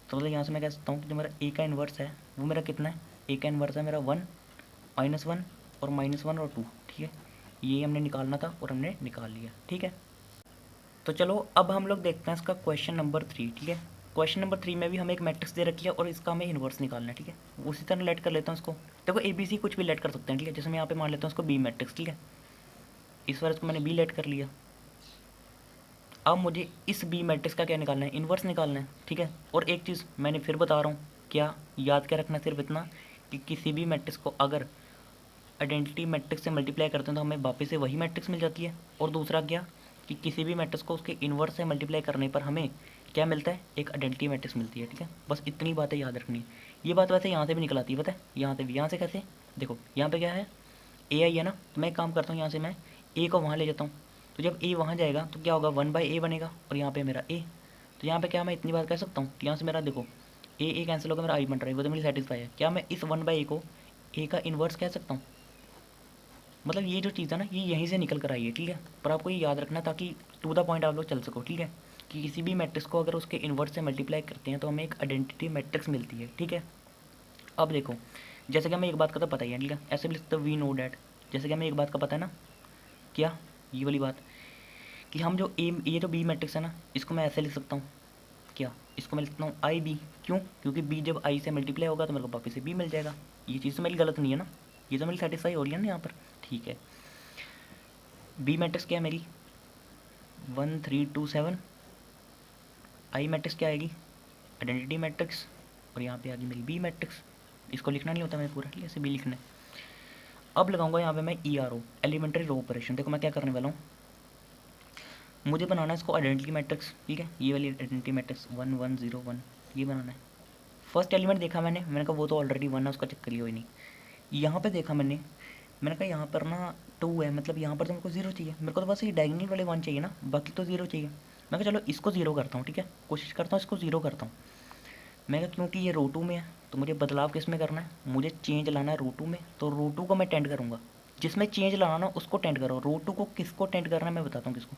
तो मतलब यहाँ से मैं कह सकता हूँ कि जो मेरा A का इन्वर्स है वो मेरा कितना है, A का इन्वर्स है मेरा 1 - 1 और -1 और 2, ठीक है। ये हमने निकालना था और हमने निकाल लिया, ठीक है। तो चलो अब हम लोग देखते हैं इसका क्वेश्चन नंबर 3, ठीक है। क्वेश्चन नंबर 3 में भी हमें एक मैट्रिक्स दे रखी है और इसका हमें इन्वर्स निकालना है, ठीक है। उसी तरह लेट कर लेता हूँ इसको। देखो ABC कुछ भी लेट कर सकते हैं, ठीक है। जैसे मैं यहाँ पे मान लेता हूँ इसको B मैट्रिक्स, ठीक है। इस बार इसको मैंने B लेट कर लिया। अब मुझे इस B मैट्रिक्स का क्या निकालना है, इन्वर्स निकालना है, ठीक है। और एक चीज़ मैंने फिर बता रहा हूँ, क्या याद क्या रखना, सिर्फ इतना कि किसी भी मैट्रिक्स को अगर आइडेंटिटी मैट्रिक्स से मल्टीप्लाई करते हैं तो हमें वापस से वही मैट्रिक्स मिल जाती है। और दूसरा क्या कि किसी भी मैट्रिक्स को उसके इन्वर्स से मल्टीप्लाई करने पर हमें क्या मिलता है, एक आइडेंटिटी मैट्रिक्स मिलती है, ठीक है। बस इतनी बातें याद रखनी है। ये बात वैसे यहाँ से भी निकल आती है, पता है, यहाँ से भी। यहाँ से कैसे, देखो यहाँ पे क्या है, AI है ना, तो मैं एक काम करता हूँ, यहाँ से मैं A को वहाँ ले जाता हूँ। तो जब A वहाँ जाएगा तो क्या होगा, 1/A बनेगा और यहाँ पे मेरा A। तो यहाँ पे क्या मैं इतनी बात कह सकता हूँ, यहाँ से मेरा देखो A कैंसिल होगा, मेरा I बन रहा है, वो तो मेरी सेटिस्फाई है। क्या मैं इस 1/A को A का इन्वर्स कह सकता हूँ। मतलब ये जो चीज़ है ना, ये यहीं से निकल कर आई है, ठीक है। पर आपको ये याद रखना ताकि टू द पॉइंट आप लोग चल सको, ठीक है। कि किसी भी मैट्रिक्स को अगर उसके इन्वर्स से मल्टीप्लाई करते हैं तो हमें एक आइडेंटिटी मैट्रिक्स मिलती है, ठीक है। अब देखो, जैसे कि हमें एक बात का तो पता ही है, ठीक है। ऐसे भी लिखते वी नो डैट, जैसे कि हमें एक बात का पता है ना, क्या, ये वाली बात कि हम जो ये जो बी मैट्रिक्स है ना, इसको मैं ऐसे लिख सकता हूँ, क्या, इसको मैं लिखता हूँ IB। क्यों, क्योंकि B जब I से मल्टीप्लाई होगा तो मेरे को वापस से B मिल जाएगा। ये चीज़ तो मेरी गलत नहीं है ना, ये तो मेरी सेटिस्फाई हो रही है ना यहाँ पर, ठीक है। बी मैट्रिक्स क्या है मेरी, 1 3 2 7। आई मैट्रिक्स क्या आएगी, आइडेंटिटी मैट्रिक्स। और यहाँ पे आ गई मेरी बी मैट्रिक्स। इसको लिखना नहीं होता मैं पूरा, ठीक है, ऐसे बी लिखना है। अब लगाऊंगा यहाँ पे मैं ERO, एलिमेंट्री रो ऑपरेशन। देखो मैं क्या करने वाला हूँ, मुझे बनाना है इसको आइडेंटिटी मैट्रिक्स, ठीक है। ये वाली आइडेंटिटी मैट्रिक्स 1 1 0 1 ये बनाना है। फर्स्ट एलिमेंट देखा मैंने कहा वो तो ऑलरेडी 1 है, उसका चक्कर ही हो ही नहीं। यहाँ पे देखा मैंने कहा यहाँ पर ना 2 है, मतलब यहाँ पर तो मेरे को 0 चाहिए। मेरे को तो बस ये डायगोनल वाले 1 चाहिए ना, बाकी तो 0 चाहिए। मैं कहा चलो इसको 0 करता हूँ, ठीक है, कोशिश करता हूँ इसको 0 करता हूँ। मैं कहा क्योंकि ये रो 2 में है तो मुझे बदलाव किस में करना है, मुझे चेंज लाना है रो 2 में। तो रो 2 को मैं टेंड करूँगा, जिसमें चेंज लाना ना उसको टेंड करो। रो 2 को किसको टेंड करना है मैं बताता हूँ किसको।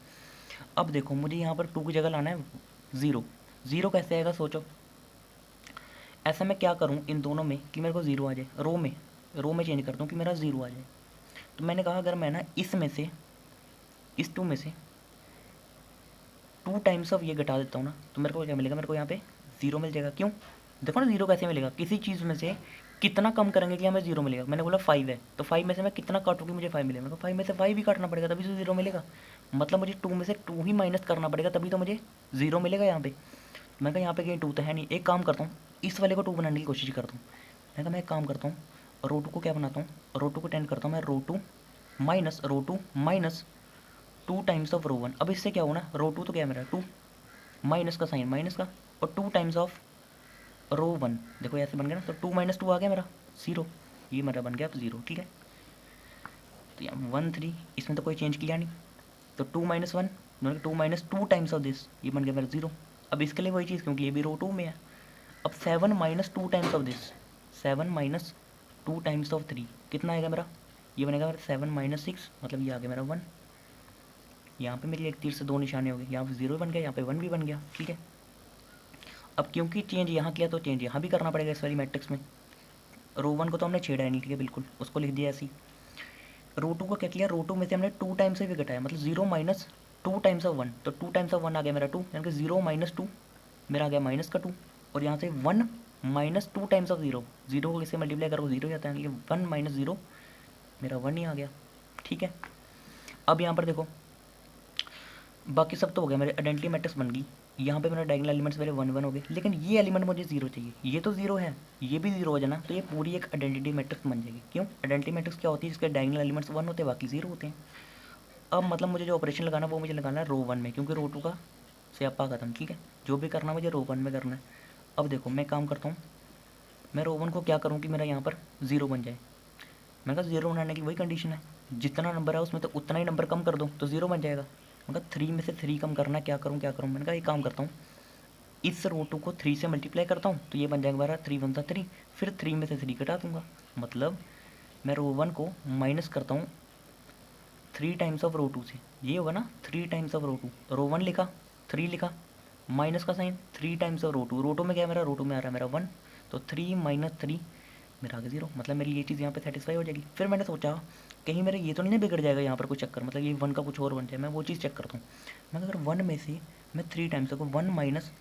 अब देखो मुझे यहाँ पर 2 की जगह लाना है 0। 0 कैसे आएगा सोचो। ऐसा मैं क्या करूँ इन दोनों में कि मेरे को 0 आ जाए, रो में चेंज करता हूँ कि मेरा 0 आ जाए। तो मैंने कहा अगर मैं ना इसमें से, इस 2 में से 2 टाइम्स ऑफ ये घटा देता हूँ ना, तो मेरे को क्या मिलेगा, मेरे को यहाँ पे 0 मिल जाएगा। क्यों, देखो ना 0 कैसे मिलेगा, किसी चीज़ में से कितना कम करेंगे कि हमें 0 मिलेगा। मैंने बोला 5 है तो 5 में से मैं कितना काटूँ कि मुझे 5 मिलेगा। मेरे को 5 में से 5 भी काटना पड़ेगा तभी तो 0 मिलेगा। मतलब मुझे 2 में से 2 ही माइनस करना पड़ेगा तभी तो मुझे 0 मिलेगा यहाँ पे। मैं कहा यहाँ पे कहीं 2 तो है नहीं, एक काम करता हूँ इस वाले को 2 बनाने की कोशिश करता हूँ। मैं कहा मैं एक काम करता हूँ, रो 2 को क्या बनाता हूँ, रो 2 को टेंड करता हूँ मैं रो 2 माइनस 2 टाइम्स ऑफ रो 1। अब इससे क्या होना, रो 2 तो क्या है मेरा 2, माइनस का साइन माइनस का, और 2 टाइम्स ऑफ रो 1। देखो ऐसे बन गया ना, तो 2 - 2 आ गया मेरा 0, ये मेरा बन गया अब 0, ठीक है। तो यहाँ 1 3, इसमें तो कोई चेंज किया नहीं, तो 2 - 1 2 - 2 टाइम्स ऑफ दिस, ये बन गया मेरा 0। अब इसके लिए वही चीज़ क्योंकि ये भी रो 2 में है। अब 7 - 2 times of this, 7 - 2 times of 3 कितना आएगा मेरा, ये बनेगा मेरा 7 - 6, मतलब ये आ गया मेरा 1। यहाँ पे मेरी एक तीर से 2 निशाने हो गए, यहाँ पे 0 बन गया, यहाँ पे 1 भी बन गया, ठीक है। अब क्योंकि चेंज यहाँ किया तो चेंज यहाँ भी करना पड़ेगा इस वाली मैट्रिक्स में। रो 1 को तो हमने छेड़ा है नहीं, ठीक है, बिल्कुल उसको लिख दिया ऐसे ही। रो 2 को क्या किया, रो 2 में से हमने 2 टाइम्स से भी घटाया, मतलब 0 - 2 टाइम्स ऑफ 1, तो 2 टाइम्स ऑफ 1 आ गया मेरा 2, यानी कि 0 - 2 मेरा आ गया माइनस का 2। और यहाँ से 1 - 2 टाइम्स ऑफ 0, 0 को किससे मल्टीप्लाई करो 0 जाता है, 1 - 0 मेरा 1 ही आ गया, ठीक है। अब यहाँ पर देखो बाकी सब तो हो गया, मेरे आइडेंटिटी मैट्रिक्स बन गई। यहाँ पे मेरा डायगोनल एलिमेंट्स मेरे 1 1 हो गए, लेकिन ये एलिमेंट मुझे 0 चाहिए। ये तो 0 है, ये भी 0 हो जाना, तो ये पूरी एक आइडेंटिटी मैट्रिक्स बन जाएगी। क्यों, आइडेंटिटी मैट्रिक्स क्या होती है, इसके डायगोनल एलिमेंट्स 1 होते हैं बाकी 0 होते हैं। अब मतलब मुझे जो ऑपरेशन लगाना वो मुझे लगाना है रो 1 में, क्योंकि रो 2 का स्यापा खत्म, ठीक है। जो भी करना मुझे रो 1 में करना है। अब देखो मैं काम करता हूँ, मैं रो 1 को क्या करूँ कि मेरा यहाँ पर 0 बन जाए। मैं कहा 0 बनाने की वही कंडीशन है, जितना नंबर है उसमें तो उतना ही नंबर कम कर दो तो 0 बन जाएगा। मैं कहा 3 में से 3 कम करना है, क्या करूँ। मैंने कहा एक काम करता हूँ, इस रो 2 को 3 से मल्टीप्लाई करता हूँ तो ये बन जाएगा मेरा 3 × 3, फिर 3 में से 3 घटा दूंगा। मतलब मैं रो 1 को माइनस करता हूँ 3 टाइम्स ऑफ रो 2 से, ये होगा ना 3 टाइम्स ऑफ रो 2, रो 1 लिखा 3 लिखा, माइनस का साइन 3 टाइम्स ऑफ रो 2 में क्या है मेरा, रो 2 में आ रहा है मेरा 1, तो 3 - 3 मेरा आ गया 0, मतलब मेरी ये चीज़ यहाँ पे सेटिस्फाई हो जाएगी। फिर मैंने सोचा कहीं मेरा ये तो नहीं ना बिगड़ जाएगा यहाँ पर कुछ चक्कर, मतलब ये 1 का कुछ और बन जाए, मैं वो चीज़ चेक करता हूँ। मैं अगर 1 में से मैं 3 टाइम्स को 1 माइनस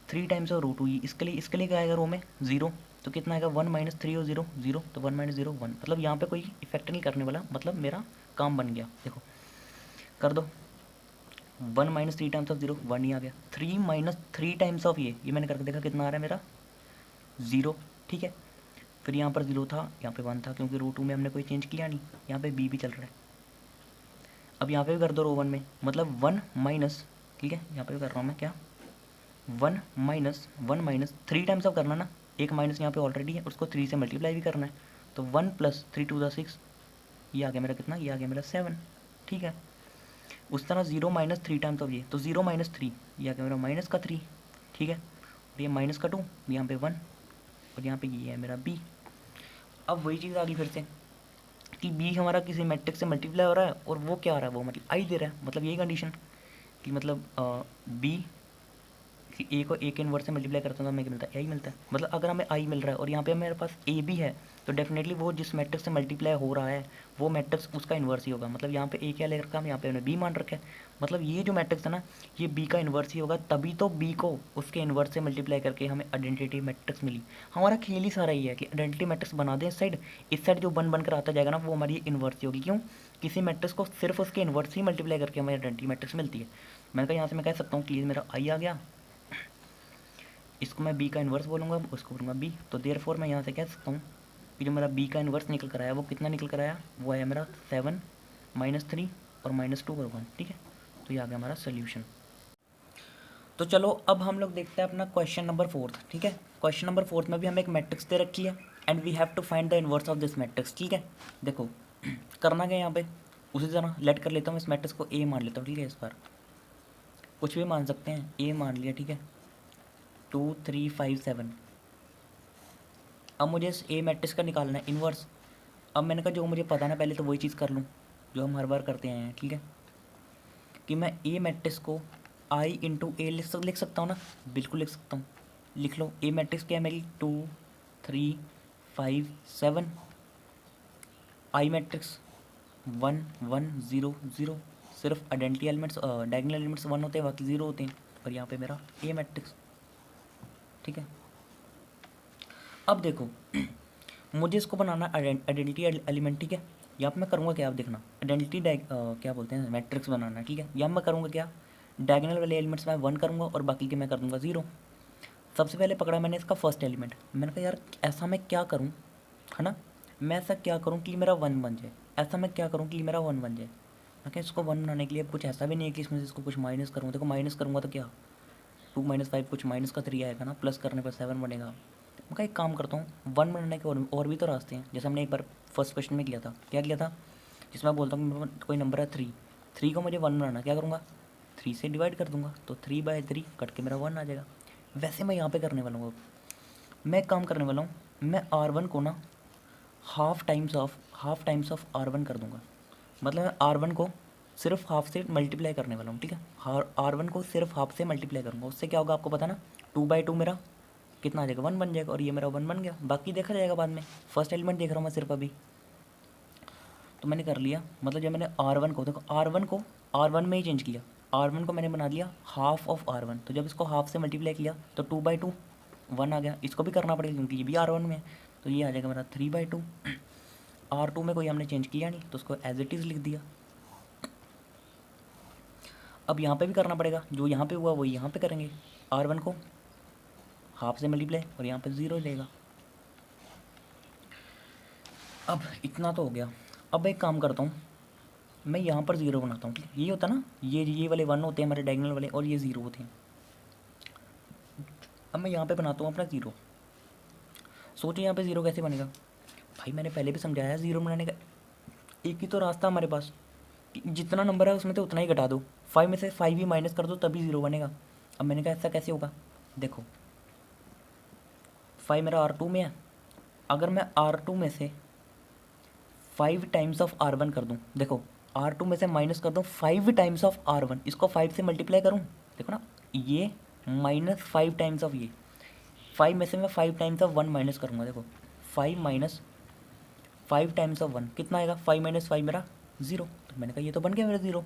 3 टाइम्स और रूट हुई, इसके लिए क्या आएगा रो में 0, तो कितना आएगा 1 माइनस 3 और 0 0, तो 1 माइनस 0 1, मतलब यहाँ पे कोई इफेक्ट नहीं करने वाला, मतलब मेरा काम बन गया। देखो कर दो, 1 माइनस 3 टाइम्स ऑफ 0 1 ही आ गया, 3 माइनस 3 टाइम्स ऑफ ये मैंने करके देखा कितना आ रहा है मेरा 0, ठीक है। फिर यहाँ पर 0 था, यहाँ पे 1 था, क्योंकि रो 2 में हमने कोई चेंज किया नहीं, यहाँ पे बी भी चल रहा है। अब यहाँ पे भी कर दो रो 1 में, मतलब 1 माइनस, ठीक है, यहाँ पे भी कर रहा हूँ मैं क्या 1 माइनस 3 टाइम्स ऑफ करना ना, एक माइनस यहाँ पे ऑलरेडी है, उसको 3 से मल्टीप्लाई भी करना है, तो 1 प्लस 3 टू द 6, ये आ गया मेरा कितना, ये आ गया मेरा 7, ठीक है। उस तरह 0 माइनस 3 टाइम्स ऑफ ये, तो 0 माइनस 3, ये आ गया मेरा माइनस का 3, ठीक है। और ये माइनस का 2, यहाँ पे 1, और यहाँ पे ये है मेरा बी। अब वही चीज़ आ गई फिर से कि बी हमारा किसी मैट्रिक्स से मल्टीप्लाई हो रहा है, और वो क्या आ रहा है, वो मतलब आई दे रहा है, मतलब यही कंडीशन कि मतलब बी ए को ए के इन्वर्स से मल्टीप्लाई करता हूँ तो हमें क्या मिलता है, ए ही मिलता है। मतलब अगर हमें आई मिल रहा है और यहाँ पे मेरे पास ए भी है, तो डेफिनेटली वो जिस मैट्रिक्स से मल्टीप्लाई हो रहा है वो मैट्रिक्स उसका इन्वर्स ही होगा। मतलब यहाँ पे ए क्या ले रखा है, यहाँ पे हमने बी मान रखा है, मतलब ये जो मैट्रिक्स है ना ये बी का इन्वर्स ही होगा, तभी तो बी को उसके इन्वर्स से मल्टीप्लाई करके हमें आइडेंटिटी मैट्रिक्स मिली। हमारा खेल ही सारा ये है कि आइडेंटिटी मैट्रिक्स बना दें इस साइड जो बन कर आता जाएगा ना वो हमारी इन्वर्स ही होगी। क्यों, किसी मैट्रिक्स को सिर्फ उसके इन्वर्स ही मल्टीप्लाई करके हमें आइडेंटिटी मैट्रिक्स मिलती है। मैंने कहा यहाँ से मैं कह सकता हूँ कि मेरा आई आ गया, इसको मैं बी का इन्वर्स बोलूँगा, उसको बोलूँगा बी, तो देयरफॉर मैं यहाँ से कह सकता हूँ कि जो मेरा बी का इन्वर्स निकल कर आया वो कितना निकल कर आया, वो आया मेरा 7 माइनस 3 और माइनस 2 और 1, ठीक है। तो ये आ गया हमारा सोल्यूशन। तो चलो अब हम लोग देखते हैं अपना क्वेश्चन नंबर 4, ठीक है। क्वेश्चन नंबर 4 में भी हमें एक मैट्रिक्स दे रखी है and we have to find the inverse of this matrix, ठीक है। देखो करना क्या यहाँ पे, उसी तरह लेट कर लेता हूँ इस मैट्रिक्स को ए मान लेता हूँ, ठीक है। इस बार कुछ भी मान सकते हैं, ए मान लिया, ठीक है। 2 3 5 7। अब मुझे इस ए मैट्रिक्स का निकालना है इन्वर्स। अब मैंने कहा जो मुझे पता ना पहले तो वही चीज़ कर लूँ जो हम हर बार करते हैं, ठीक है, कि मैं ए मैट्रिक्स को आई इंटू ए लिख सकता हूँ ना, बिल्कुल लिख सकता हूँ। लिख लो, ए मैट्रिक्स क्या है मेरी 2 3 5 7, आई मैट्रिक्स 1 1 0 0, सिर्फ आइडेंटिटी एलिमेंट्स डायगोनल एलिमेंट्स 1 होते हैं, बाकी 0 होते हैं। और यहाँ पे मेरा ए मैट्रिक्स, ठीक है। अब देखो मुझे इसको बनाना आइडेंटिटी एलिमेंट, ठीक है। यहाँ पर मैं करूँगा क्या, आप देखना, आइडेंटिटी क्या बोलते हैं मैट्रिक्स बनाना, ठीक है। यहाँ मैं करूँगा क्या, डायगोनल वाले एलिमेंट्स मैं 1 करूँगा और बाकी के मैं कर दूँगा 0। सबसे पहले पकड़ा मैंने इसका फर्स्ट एलिमेंट, मैंने कहा यार ऐसा मैं क्या करूँ, है ना, मैं ऐसा क्या करूँ कि मेरा 1 बन जाए, ऐसा मैं क्या करूँ कि मेरा 1 बन जाए। मैं क्या इसको 1 बनाने के लिए कुछ ऐसा भी नहीं है कि इसमें से इसको कुछ माइनस करूँ। देखो माइनस करूँगा तो क्या 2 माइनस 5 कुछ माइनस का 3 आएगा ना, प्लस करने पर 7 बनेगा। मैं कहा एक काम करता हूँ 1 बनाने के और भी तो रास्ते हैं, जैसे हमने एक बार फर्स्ट क्वेश्चन में किया था, क्या किया था, जिसमें मैं बोलता हूँ कोई नंबर है 3 को मुझे 1 बनाना, क्या करूँगा 3 से डिवाइड कर दूंगा, तो 3/3 कट के मेरा 1 आ जाएगा। वैसे मैं यहाँ पे करने वाला हूँ, मैं काम करने वाला हूँ, मैं R1 को ना हाफ टाइम्स ऑफ R1 कर दूंगा। मतलब मैं R1 को सिर्फ हाफ से मल्टीप्लाई करने वाला हूँ, ठीक है। R1 को सिर्फ हाफ से मल्टीप्लाई करूँगा, उससे क्या होगा आपको पता ना, 2/2 मेरा कितना आ जाएगा 1 बन जाएगा, और ये मेरा 1 बन गया, बाकी देखा जाएगा बाद में। फर्स्ट एलिमेंट देख रहा हूँ मैं सिर्फ अभी, तो मैंने कर लिया। मतलब जब मैंने R1 को, देखो R1 में ही चेंज किया, R1 को मैंने बना दिया हाफ ऑफ R1, तो जब इसको हाफ से मल्टीप्लाई किया तो 2/2 1 आ गया। इसको भी करना पड़ेगा क्योंकि ये भी R1 में है, तो ये आ जाएगा मेरा 3/2। R2 में कोई हमने चेंज किया नहीं तो उसको एज इट इज़ लिख दिया। अब यहाँ पे भी करना पड़ेगा, जो यहाँ पे हुआ वही यहाँ पे करेंगे, R1 को हाफ से मल्टीप्लाई और यहाँ पे 0 लेगा। अब इतना तो हो गया। अब एक काम करता हूँ, मैं यहाँ पर 0 बनाता हूँ, ठीक है। ये होता ना, ये वाले 1 होते हैं हमारे डायगोनल वाले, और ये 0 होते हैं। अब मैं यहाँ पे बनाता हूँ अपना 0। सोचिए यहाँ पे 0 कैसे बनेगा भाई, मैंने पहले भी समझाया 0 बनाने का एक ही तो रास्ता हमारे पास, जितना नंबर है उसमें तो उतना ही घटा दो, 5 में से 5 ही माइनस कर दो तभी 0 बनेगा। अब मैंने कहा ऐसा कैसे होगा, देखो 5 मेरा R2 में है, अगर मैं R2 में से 5 टाइम्स ऑफ R1 कर दूँ, देखो R2 में से माइनस कर दूँ 5 टाइम्स ऑफ R1, इसको 5 से मल्टीप्लाई करूँ, देखो ना ये माइनस 5 टाइम्स ऑफ ये, 5 में से मैं 5 टाइम्स ऑफ 1 माइनस करूँगा, देखो 5 माइनस 5 टाइम्स ऑफ 1 कितना आएगा, 5 माइनस 5 मेरा 0। तो मैंने कहा ये तो बन गया मेरा 0,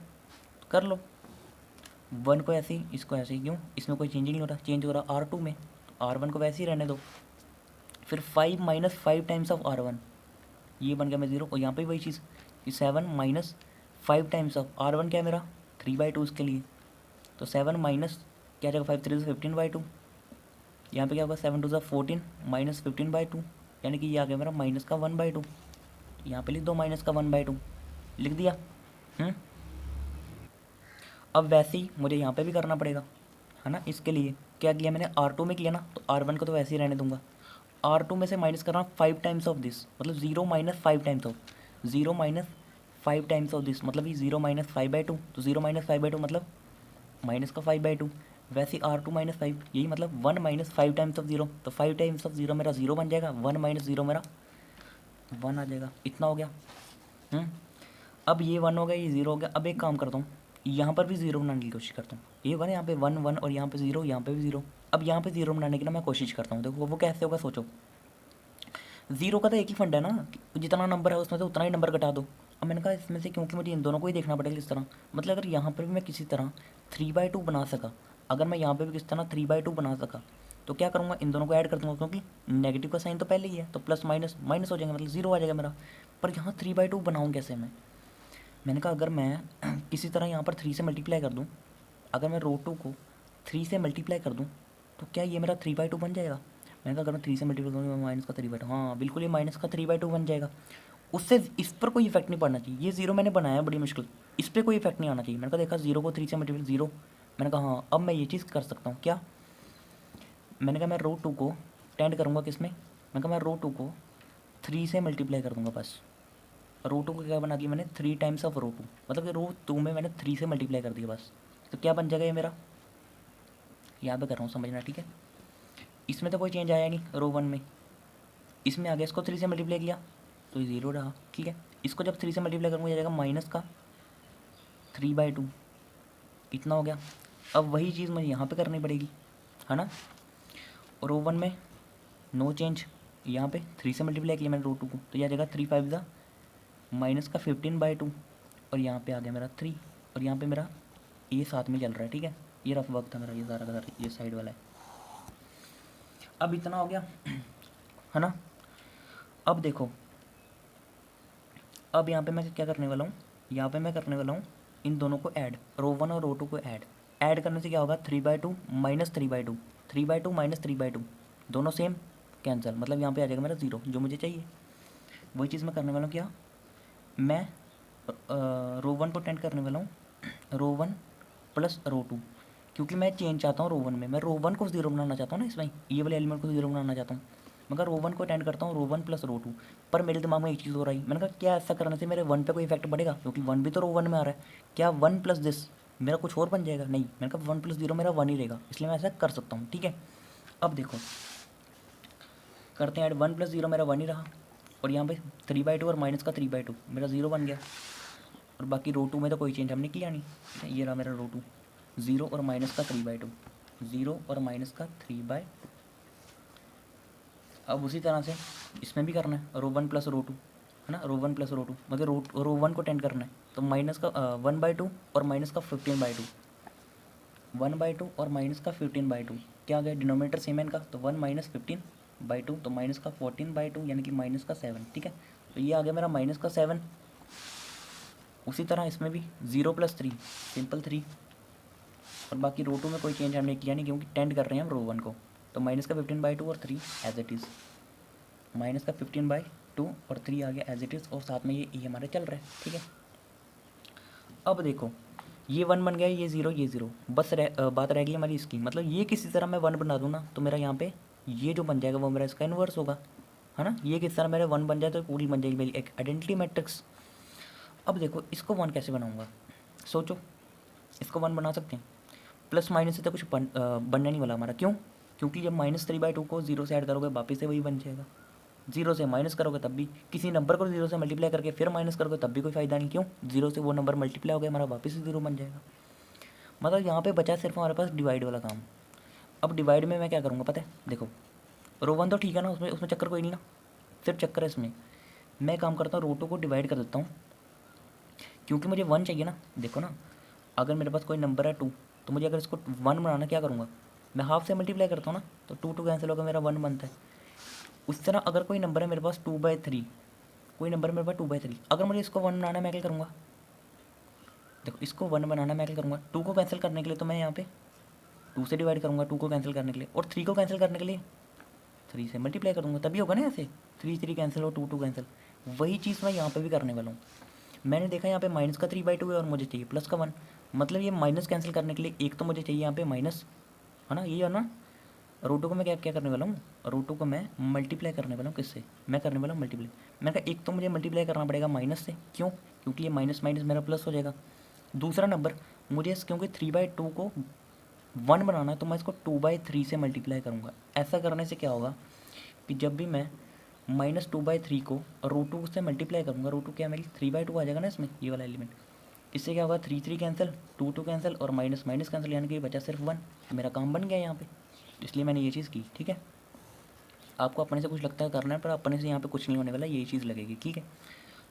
तो कर लो। 1 को ऐसे ही, इसको ऐसे ही, क्यों, इसमें कोई चेंज ही नहीं हो रहा, चेंज हो रहा R2 में, तो R1 को वैसे ही रहने दो। फिर 5 माइनस 5 टाइम्स ऑफ R1, ये बन गया मेरा 0। और यहाँ पे वही चीज़ कि 7 माइनस 5 टाइम्स ऑफ R1 क्या है मेरा 3/2 इसके लिए, तो 7 माइनस क्या जाएगा 5 3 15/2, यहाँ पे क्या होगा 7 2 14 माइनस 15/2, यानी कि ये आ गया मेरा माइनस का 1/2। यहाँ पे लिख दो माइनस का 1/2, लिख दिया। अब वैसे ही मुझे यहाँ पे भी करना पड़ेगा, है ना। इसके लिए क्या किया मैंने, R2 में किया ना, तो R1 को तो वैसे ही रहने दूंगा। R2 में से माइनस करना 5 टाइम्स ऑफ दिस, मतलब 0 minus 5 times of 0 minus 5 times of this, मतलब ये 0 माइनस 5/2, तो 0 माइनस 5/2 मतलब माइनस का 5/2। वैसे R2 माइनस 5, यही मतलब 1 माइनस 5 टाइम्स ऑफ 0, तो 5 टाइम्स ऑफ 0 मेरा 0 बन जाएगा, 1 माइनस 0 मेरा 1 आ जाएगा, इतना हो गया। अब ये 1 हो गया, ये 0 हो गया। अब एक काम करता हूँ, यहाँ पर भी 0 बनाने की कोशिश करता हूँ। ये 1 यहाँ पे 1 1 और यहाँ पे 0, यहाँ पे भी 0। अब यहाँ पे 0 बनाने की ना मैं कोशिश करता हूँ, देखो वो कैसे होगा, सोचो। 0 का तो एक ही फंड है ना, जितना नंबर है उसमें से उतना ही नंबर घटा दो। अब मैंने कहा इसमें से, क्योंकि मुझे इन दोनों को ही देखना पड़ेगा इस तरह, मतलब अगर यहाँ पर भी मैं किसी तरह 3/2 बना सका, अगर मैं यहाँ पे भी किसी तरह 3/2 बना सका, तो क्या करूँगा, इन दोनों को ऐड कर दूँगा, क्योंकि नेगेटिव का साइन तो पहले ही है, तो प्लस माइनस माइनस हो जाएगा, मतलब 0 आ जाएगा मेरा। पर यहाँ 3/2 बनाऊँ कैसे मैंने कहा अगर मैं किसी तरह यहाँ पर 3 से मल्टीप्लाई कर दूँ, अगर मैं रो 2 को 3 से मल्टीप्लाई कर दूँ, तो क्या ये मेरा 3/2 बन जाएगा। मैंने कहा अगर मैं 3 से मल्टीप्लाई करूँगा माइनस का 3/2, हाँ बिल्कुल ये माइनस का 3/2 बन जाएगा। उससे इस पर कोई इफेक्ट नहीं पड़ना चाहिए, ये 0 मैंने बनाया बड़ी मुश्किल, इस पर कोई इफेक्ट नहीं आना चाहिए। मैंने कहा देखा 0 को 3 से मल्टीप्लाई 0, मैंने कहा हाँ अब मैं ये चीज़ कर सकता हूँ। क्या, मैंने कहा मैं रो 2 को टेंड करूँगा किस में, मैंने कहा मैं रो 2 को 3 से मल्टीप्लाई कर दूँगा बस। रो 2 को क्या बना दिया मैंने, 3 टाइम्स ऑफ रो 2, मतलब कि रो 2 में मैंने 3 से मल्टीप्लाई कर दिया बस। तो क्या बन जाएगा ये मेरा, यहाँ पे कर रहा हूँ समझना, ठीक है। इसमें तो कोई चेंज आया नहीं रो 1 में, इसमें आ गया, इसको 3 से मल्टीप्लाई किया तो ये 0 रहा, ठीक है। इसको जब 3 से मल्टीप्लाई करूँगा जाएगा माइनस का 3/2, इतना हो गया। अब वही चीज़ मुझे यहाँ पे करनी पड़ेगी, है ना। रो 1 में नो चेंज, यहाँ पे 3 से मल्टीप्लाई किया मैंने रो 2 को, तो यह जाएगा 3 5 ज़ा माइनस का 15/2, और यहाँ पे आ गया मेरा 3, और यहाँ पे मेरा ये साथ में चल रहा है, ठीक है। ये रफ वर्क था मेरा, ये सारा का सारा ये साइड वाला है। अब इतना हो गया, है ना। अब देखो, अब यहाँ पे मैं क्या करने वाला हूँ, यहाँ पे मैं करने वाला हूँ इन दोनों को ऐड, रो 1 और रो 2 को ऐड करने से क्या होगा, 3/2 माइनस 3/2, 3/2 माइनस 3/2, दोनों सेम कैंसिल, मतलब यहाँ पे आ जाएगा मेरा 0 जो मुझे चाहिए। वही चीज़ मैं करने वाला हूँ, क्या मैं रो 1 को टेंड करने वाला हूँ रो 1 प्लस रो 2, क्योंकि मैं चेंज चाहता हूँ रो 1 में, मैं रो 1 को 0 बनाना चाहता हूँ ना, इसमें ये वाले एलिमेंट को 0 बनाना चाहता हूँ। मगर रो 1 को अटेंड करता हूँ रो 1 प्लस रो 2, पर मेरे दिमाग में एक चीज़ हो रही, मैंने कहा क्या ऐसा करने से मेरे 1 पे कोई इफेक्ट पड़ेगा, क्योंकि 1 भी तो रो 1 में आ रहा है, क्या 1 प्लस दिस मेरा कुछ और बन जाएगा, नहीं। मैंने कहा 1 प्लस 0 मेरा 1 ही रहेगा, इसलिए मैं ऐसा कर सकता हूँ, ठीक है। अब देखो करते हैं ऐड, 1 प्लस 0 मेरा 1 ही रहा, और यहाँ पे 3/2 और माइनस का 3/2 मेरा 0 बन गया, और बाकी रो 2 में तो कोई चेंज हमने किया नहीं। ये रहा मेरा रो 2, 0 और माइनस का 3/2, 0 और माइनस का 3/2। अब उसी तरह से इसमें भी करना है, रो 1 प्लस रो 2, है ना, रो 1 प्लस रो 2, मतलब रो 1 को टेंड करना है, तो माइनस का 1/2 और माइनस का 15/2, 1/2 और माइनस का 15/2, क्या आ गया, डिनोमिनेटर सेम है इनका, तो 1 माइनस 15/2, तो माइनस का 14/2 यानी कि माइनस का 7, ठीक है। तो ये आ गया मेरा माइनस का 7। उसी तरह इसमें भी 0 प्लस 3 सिंपल 3, और बाकी रो 2 में कोई चेंज हमने किया नहीं, क्योंकि टेंड कर रहे हैं हम रो 1 को, तो माइनस का 15/2 और 3 एज इट इज़, माइनस का 15/2 और 3 आ गया एज इट इज़, और साथ में ये हमारे चल रहा है, ठीक है। अब देखो ये 1 बन गया, ये 0 ये 0, बस बात रह गई हमारी इसकी, मतलब ये किसी तरह मैं 1 बना दूँ ना, तो मेरा यहाँ पे ये जो बन जाएगा वो मेरा इसका इन्वर्स होगा, है ना। ये किस तरह मेरे 1 बन जाए तो पूरी बन जाएगी मेरी एक आइडेंटिटी मैट्रिक्स। अब देखो इसको 1 कैसे बनाऊँगा, सोचो, इसको 1 बना सकते हैं, प्लस माइनस से तो कुछ बनने नहीं वाला हमारा, क्यों, क्योंकि जब -3/2 को 0 से ऐड करोगे वापस से वही बन जाएगा, 0 से माइनस करोगे तब भी, किसी नंबर को 0 से मल्टीप्लाई करके फिर माइनस करोगे तब भी कोई फ़ायदा नहीं, क्यों, 0 से वो नंबर मल्टीप्लाई हो गया हमारा, वापस से 0 बन जाएगा। मतलब यहाँ पे बचा सिर्फ हमारे पास डिवाइड वाला काम। अब डिवाइड में मैं क्या करूँगा पता है, देखो रो 1 तो ठीक है ना, उसमें उसमें चक्कर कोई नहीं ना, सिर्फ चक्कर है इसमें, मैं काम करता हूँ रो2 को डिवाइड कर देता हूँ, क्योंकि मुझे 1 चाहिए ना। देखो ना, अगर मेरे पास कोई नंबर है 2, तो मुझे अगर इसको 1 बनाना क्या करूँगा, मैं हाफ से मल्टीप्लाई करता हूँ ना, तो 2 2 कैंसिल होकर मेरा 1 बनता है। उस तरह अगर कोई नंबर है मेरे पास 2/3, कोई नंबर मेरे पास 2/3, अगर मुझे इसको 1 बनाना मैं क्या करूँगा, देखो इसको 1 बनाना मैं क्या करूँगा, 2 को कैंसिल करने के लिए तो मैं यहाँ पे 2 से डिवाइड करूँगा 2 को कैंसिल करने के लिए, और 3 को कैंसिल करने के लिए 3 से मल्टीप्लाई करूँगा, तभी होगा ना ऐसे 3 3 कैंसिल और 2 2 कैंसिल। वही चीज़ मैं यहाँ पे भी करने वाला हूँ। मैंने देखा यहाँ पे माइनस का 3/2 है और मुझे चाहिए प्लस का 1, मतलब ये माइनस कैंसिल करने के लिए एक तो मुझे चाहिए यहाँ पे माइनस, है ना, ये है ना। रो2 को मैं क्या क्या करने वाला हूँ, रो2 को मैं मल्टीप्लाई करने वाला हूँ किससे, मैं करने वाला हूँ मल्टीप्लाई। मैंने कहा एक तो मुझे मल्टीप्लाई करना पड़ेगा माइनस से, क्यों, क्योंकि ये माइनस माइनस मेरा प्लस हो जाएगा। दूसरा नंबर मुझे क्योंकि 3/2 को 1 बनाना है, तो मैं इसको 2/3 से मल्टीप्लाई करूँगा। ऐसा करने से क्या होगा कि जब भी मैं -2/3 को रो2 से मल्टीप्लाई करूँगा, रो2 क्या मेरी 3/2 आ जाएगा ना इसमें, ये वाला एलिमेंट, इससे क्या होगा 3 3 कैंसिल, 2 2 कैंसिल और माइनस माइनस कैंसिल, यानी कि बचा सिर्फ 1। मेरा काम बन गया यहाँ पे, इसलिए मैंने ये चीज़ की। ठीक है, आपको अपने से कुछ लगता है करना है, पर अपने से यहाँ पे कुछ नहीं होने वाला, यही चीज़ लगेगी। ठीक है,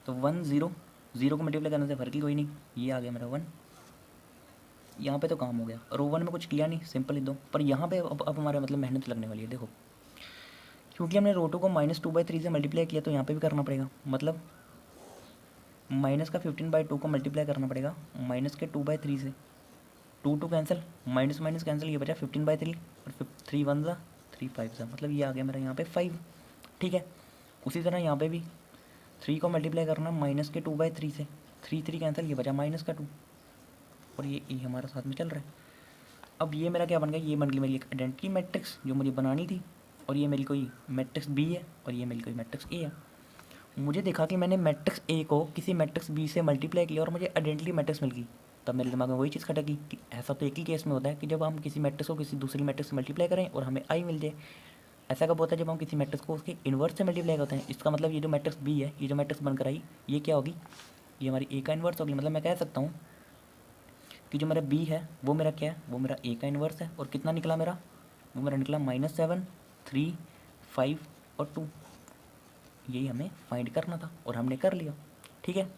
तो 1 0 0 को मल्टीप्लाई करने से फर्क ही कोई नहीं, ये आ गया मेरा 1। यहाँ पे तो काम हो गया, रो 1 में कुछ किया नहीं, सिंपल ही दो। पर यहाँ पे अब हमारे मतलब मेहनत लगने वाली है। देखो, क्योंकि हमने रो2 को -2/3 से मल्टीप्लाई किया, तो यहाँ पे भी करना पड़ेगा, मतलब माइनस का 15/2 को मल्टीप्लाई करना पड़ेगा माइनस के 2/3 से। 2 2 कैंसिल, माइनस माइनस कैंसिल, ये बचा 15/3 और 3 1 ज़ा 3 5 ज़ा, मतलब ये आ गया मेरा यहाँ पे 5। ठीक है, उसी तरह यहाँ पे भी 3 को मल्टीप्लाई करना माइनस के 2/3 से, 3 3 कैंसिल, ये बचा माइनस का 2, और ये हमारा साथ में चल रहा है। अब ये मेरा क्या बन गया, ये बन गई मेरी एक आइडेंटिटी मैट्रिक्स जो मुझे बनानी थी, और ये मेरी कोई मैट्रिक्स बी है और ये मेरी कोई मैट्रिक्स ए है। मुझे देखा कि मैंने मैट्रिक्स ए को किसी मैट्रिक्स बी से मल्टीप्लाई किया और मुझे आइडेंटिटी मैट्रिक्स मिल गई, तब मेरे दिमाग में वही चीज़ खटकी कि ऐसा तो एक ही केस में होता है कि जब हम किसी मैट्रिक्स को किसी दूसरी मैट्रिक्स से मल्टीप्लाई करें और हमें आई मिल जाए। ऐसा कब होता है, जब हम किसी मैट्रिक्स को उसके इन्वर्स से मल्टीप्लाई करते हैं। इसका मतलब ये जो मैट्रिक्स बी है, ये जो मैट्रिक्स बनकर आई, ये क्या होगी, ये हमारी ए का इन्वर्स होगी। मतलब मैं कह सकता हूँ कि जो मेरा बी है वो मेरा क्या है, वो मेरा ए का इन्वर्स है। और कितना निकला मेरा, वो मेरा निकला -7 3 5 और 2। यही हमें फाइंड करना था और हमने कर लिया। ठीक है।